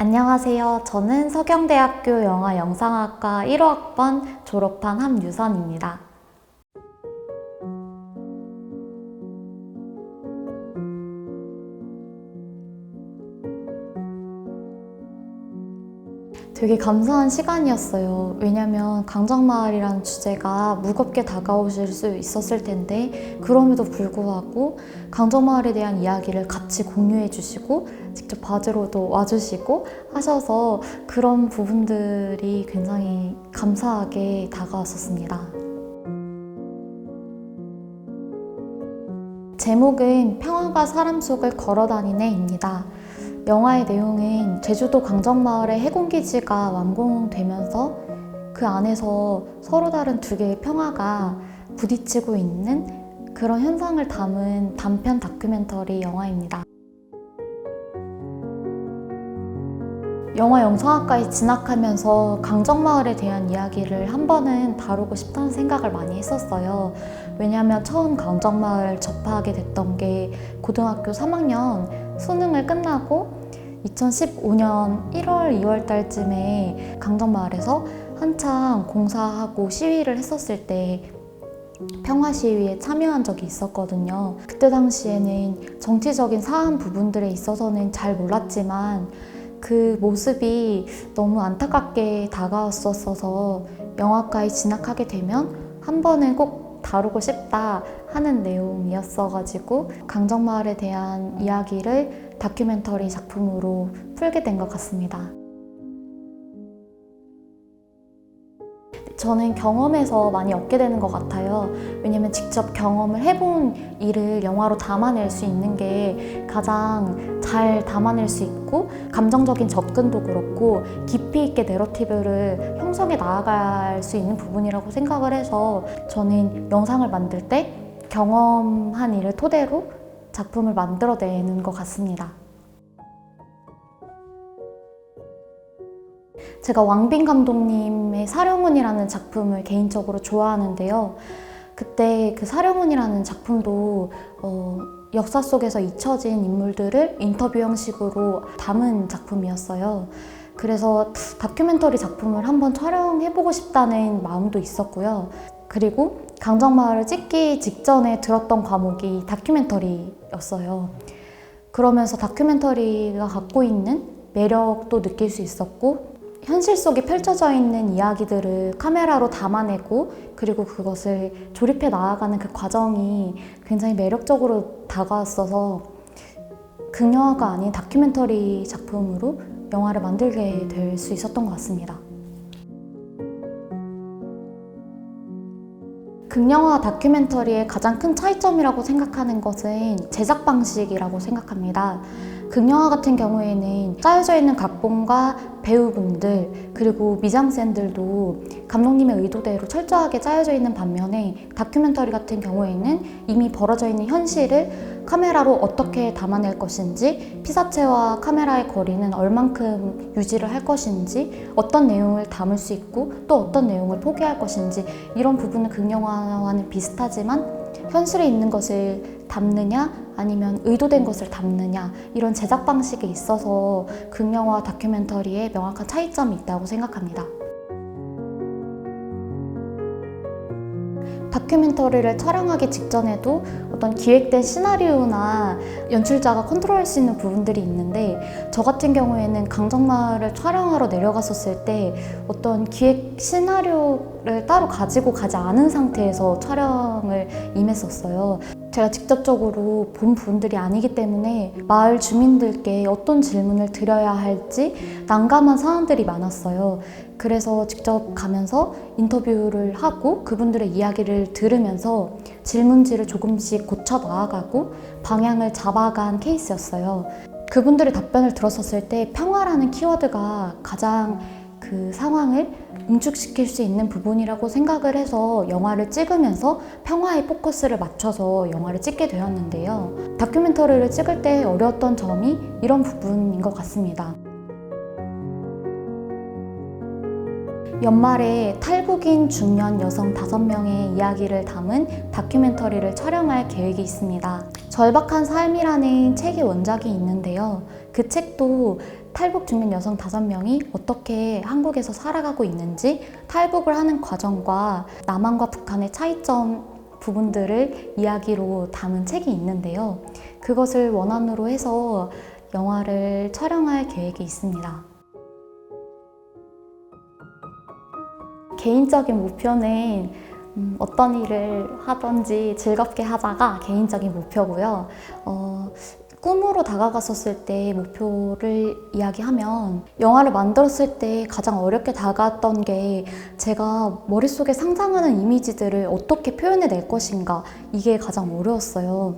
안녕하세요. 저는 서경대학교 영화영상학과 1호학번 졸업한 함유선입니다. 되게 감사한 시간이었어요. 왜냐면 강정마을이라는 주제가 무겁게 다가오실 수 있었을 텐데 그럼에도 불구하고 강정마을에 대한 이야기를 같이 공유해 주시고 직접 봐주러도 와주시고 하셔서 그런 부분들이 굉장히 감사하게 다가왔었습니다. 제목은 평화가 사람 속을 걸어다니네입니다. 영화의 내용은 제주도 강정마을의 해군기지가 완공되면서 그 안에서 서로 다른 두 개의 평화가 부딪히고 있는 그런 현상을 담은 단편 다큐멘터리 영화입니다. 영화 영상학과에 진학하면서 강정마을에 대한 이야기를 한 번은 다루고 싶다는 생각을 많이 했었어요. 왜냐하면 처음 강정마을 접하게 됐던 게 고등학교 3학년 수능을 끝나고 2015년 1월, 2월 달쯤에 강정마을에서 한창 공사하고 시위를 했었을 때 평화 시위에 참여한 적이 있었거든요. 그때 당시에는 정치적인 사안 부분들에 있어서는 잘 몰랐지만 그 모습이 너무 안타깝게 다가왔었어서 영화과에 진학하게 되면 한 번은 꼭 다루고 싶다 하는 내용이었어가지고 강정마을에 대한 이야기를 다큐멘터리 작품으로 풀게 된 것 같습니다. 저는 경험에서 많이 얻게 되는 것 같아요. 왜냐면 직접 경험을 해본 일을 영화로 담아낼 수 있는 게 가장 잘 담아낼 수 있고 감정적인 접근도 그렇고 깊이 있게 내러티브를 형성해 나아갈 수 있는 부분이라고 생각을 해서 저는 영상을 만들 때 경험한 일을 토대로 작품을 만들어내는 것 같습니다. 제가 왕빈 감독님의 사령운이라는 작품을 개인적으로 좋아하는데요. 그때 그 사령운이라는 작품도 역사 속에서 잊혀진 인물들을 인터뷰 형식으로 담은 작품이었어요. 그래서 다큐멘터리 작품을 한번 촬영해보고 싶다는 마음도 있었고요. 그리고 강정마을을 찍기 직전에 들었던 과목이 다큐멘터리였어요. 그러면서 다큐멘터리가 갖고 있는 매력도 느낄 수 있었고 현실 속에 펼쳐져 있는 이야기들을 카메라로 담아내고 그리고 그것을 조립해 나아가는 그 과정이 굉장히 매력적으로 다가왔어서 극영화가 아닌 다큐멘터리 작품으로 영화를 만들게 될 수 있었던 것 같습니다. 극영화 다큐멘터리의 가장 큰 차이점이라고 생각하는 것은 제작 방식이라고 생각합니다. 극영화 같은 경우에는 짜여져 있는 각본과 배우분들 그리고 미장센들도 감독님의 의도대로 철저하게 짜여져 있는 반면에 다큐멘터리 같은 경우에는 이미 벌어져 있는 현실을 카메라로 어떻게 담아낼 것인지 피사체와 카메라의 거리는 얼만큼 유지를 할 것인지 어떤 내용을 담을 수 있고 또 어떤 내용을 포기할 것인지 이런 부분은 극영화와는 비슷하지만 현실에 있는 것을 담느냐 아니면 의도된 것을 담느냐 이런 제작 방식에 있어서 극영화 다큐멘터리에 명확한 차이점이 있다고 생각합니다. 다큐멘터리를 촬영하기 직전에도 어떤 기획된 시나리오나 연출자가 컨트롤할 수 있는 부분들이 있는데 저 같은 경우에는 강정마을을 촬영하러 내려갔었을 때 어떤 기획 시나리오를 따로 가지고 가지 않은 상태에서 촬영을 임했었어요. 제가 직접적으로 본 부분들이 아니기 때문에 마을 주민들께 어떤 질문을 드려야 할지 난감한 사안들이 많았어요. 그래서 직접 가면서 인터뷰를 하고 그분들의 이야기를 들으면서 질문지를 조금씩 고쳐 나아가고 방향을 잡아간 케이스였어요. 그분들의 답변을 들었었을 때 평화라는 키워드가 가장 그 상황을 응축시킬 수 있는 부분이라고 생각을 해서 영화를 찍으면서 평화에 포커스를 맞춰서 영화를 찍게 되었는데요. 다큐멘터리를 찍을 때 어려웠던 점이 이런 부분인 것 같습니다. 연말에 탈북인 중년 여성 5명의 이야기를 담은 다큐멘터리를 촬영할 계획이 있습니다. 절박한 삶이라는 책의 원작이 있는데요. 그 책도 탈북 중년 여성 5명이 어떻게 한국에서 살아가고 있는지, 탈북을 하는 과정과 남한과 북한의 차이점 부분들을 이야기로 담은 책이 있는데요. 그것을 원안으로 해서 영화를 촬영할 계획이 있습니다. 개인적인 목표는 어떤 일을 하든지 즐겁게 하자가 개인적인 목표고요. 꿈으로 다가갔었을 때 목표를 이야기하면 영화를 만들었을 때 가장 어렵게 다가왔던 게 제가 머릿속에 상상하는 이미지들을 어떻게 표현해낼 것인가, 이게 가장 어려웠어요.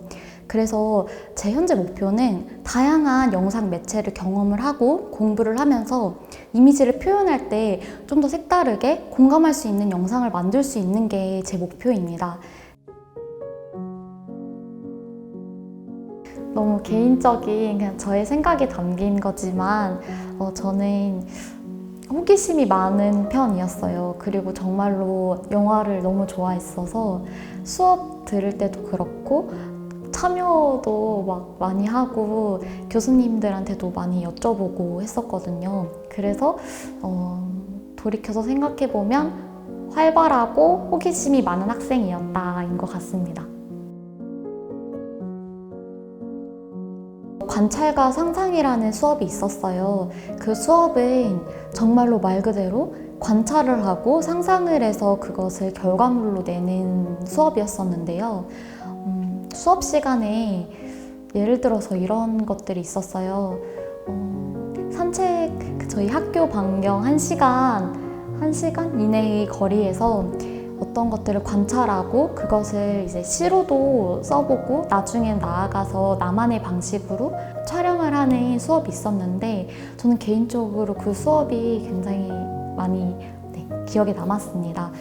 그래서 제 현재 목표는 다양한 영상 매체를 경험을 하고 공부를 하면서 이미지를 표현할 때 좀 더 색다르게 공감할 수 있는 영상을 만들 수 있는 게 제 목표입니다. 너무 개인적인 그냥 저의 생각이 담긴 거지만 저는 호기심이 많은 편이었어요. 그리고 정말로 영화를 너무 좋아했어서 수업 들을 때도 그렇고 참여도 막 많이 하고 교수님들한테도 많이 여쭤보고 했었거든요. 그래서 돌이켜서 생각해보면 활발하고 호기심이 많은 학생이었다인 것 같습니다. 관찰과 상상이라는 수업이 있었어요. 그 수업은 정말로 말 그대로 관찰을 하고 상상을 해서 그것을 결과물로 내는 수업이었었는데요. 수업 시간에 예를 들어서 이런 것들이 있었어요. 산책, 저희 학교 반경 1시간 이내의 거리에서 어떤 것들을 관찰하고 그것을 이제 시로도 써보고 나중에 나아가서 나만의 방식으로 촬영을 하는 수업이 있었는데 저는 개인적으로 그 수업이 굉장히 많이 기억에 남았습니다.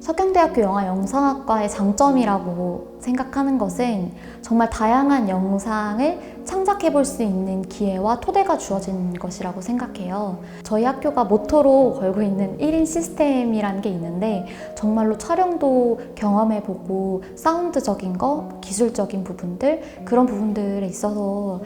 서경대학교 영화영상학과의 장점이라고 생각하는 것은 정말 다양한 영상을 창작해 볼 수 있는 기회와 토대가 주어진 것이라고 생각해요. 저희 학교가 모토로 걸고 있는 1인 시스템이라는 게 있는데 정말로 촬영도 경험해 보고 사운드적인 거, 기술적인 부분들, 그런 부분들에 있어서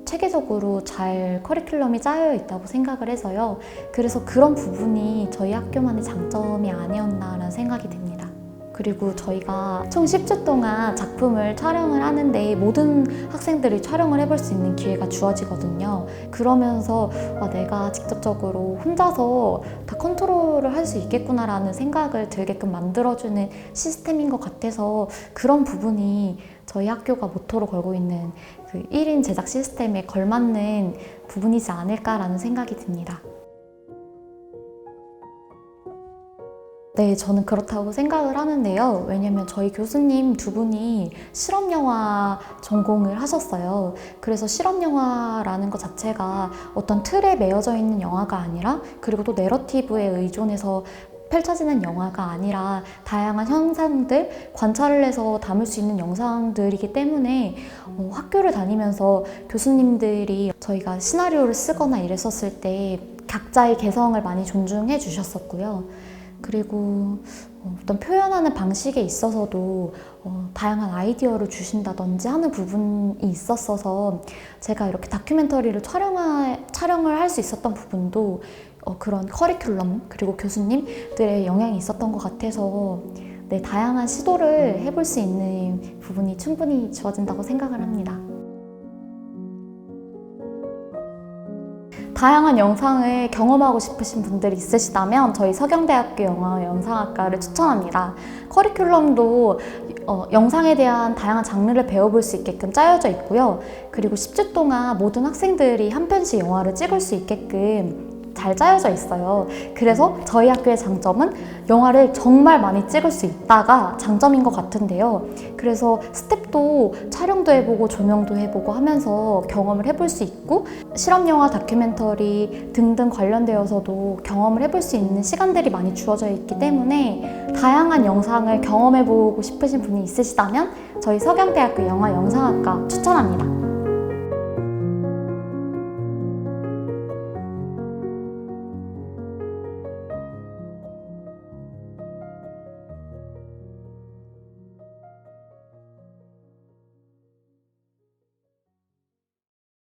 체계적으로 잘 커리큘럼이 짜여 있다고 생각을 해서요. 그래서 그런 부분이 저희 학교만의 장점이 아니었나라는 생각이 듭니다. 그리고 저희가 총 10주 동안 작품을 촬영을 하는데 모든 학생들이 촬영을 해볼 수 있는 기회가 주어지거든요. 그러면서 내가 직접적으로 혼자서 다 컨트롤을 할 수 있겠구나라는 생각을 들게끔 만들어주는 시스템인 것 같아서 그런 부분이 저희 학교가 모토로 걸고 있는 그 1인 제작 시스템에 걸맞는 부분이지 않을까라는 생각이 듭니다. 네, 저는 그렇다고 생각을 하는데요. 왜냐면 저희 교수님 2분이 실험영화 전공을 하셨어요. 그래서 실험영화라는 것 자체가 어떤 틀에 매여져 있는 영화가 아니라, 그리고 또 내러티브에 의존해서 펼쳐지는 영화가 아니라 다양한 현상들, 관찰을 해서 담을 수 있는 영상들이기 때문에 학교를 다니면서 교수님들이 저희가 시나리오를 쓰거나 이랬었을 때 각자의 개성을 많이 존중해 주셨었고요. 그리고 어떤 표현하는 방식에 있어서도 다양한 아이디어를 주신다든지 하는 부분이 있었어서 제가 이렇게 다큐멘터리를 촬영을 할 수 있었던 부분도 그런 커리큘럼 그리고 교수님들의 영향이 있었던 것 같아서 다양한 시도를 해볼 수 있는 부분이 충분히 주어진다고 생각을 합니다. 다양한 영상을 경험하고 싶으신 분들이 있으시다면 저희 서경대학교 영화영상학과를 추천합니다. 커리큘럼도 영상에 대한 다양한 장르를 배워볼 수 있게끔 짜여져 있고요. 그리고 10주 동안 모든 학생들이 한 편씩 영화를 찍을 수 있게끔 잘 짜여져 있어요. 그래서 저희 학교의 장점은 영화를 정말 많이 찍을 수 있다가 장점인 것 같은데요. 그래서 스텝도 촬영도 해보고 조명도 해보고 하면서 경험을 해볼 수 있고, 실험영화, 다큐멘터리 등등 관련되어서도 경험을 해볼 수 있는 시간들이 많이 주어져 있기 때문에 다양한 영상을 경험해보고 싶으신 분이 있으시다면 저희 서경대학교 영화영상학과 추천합니다.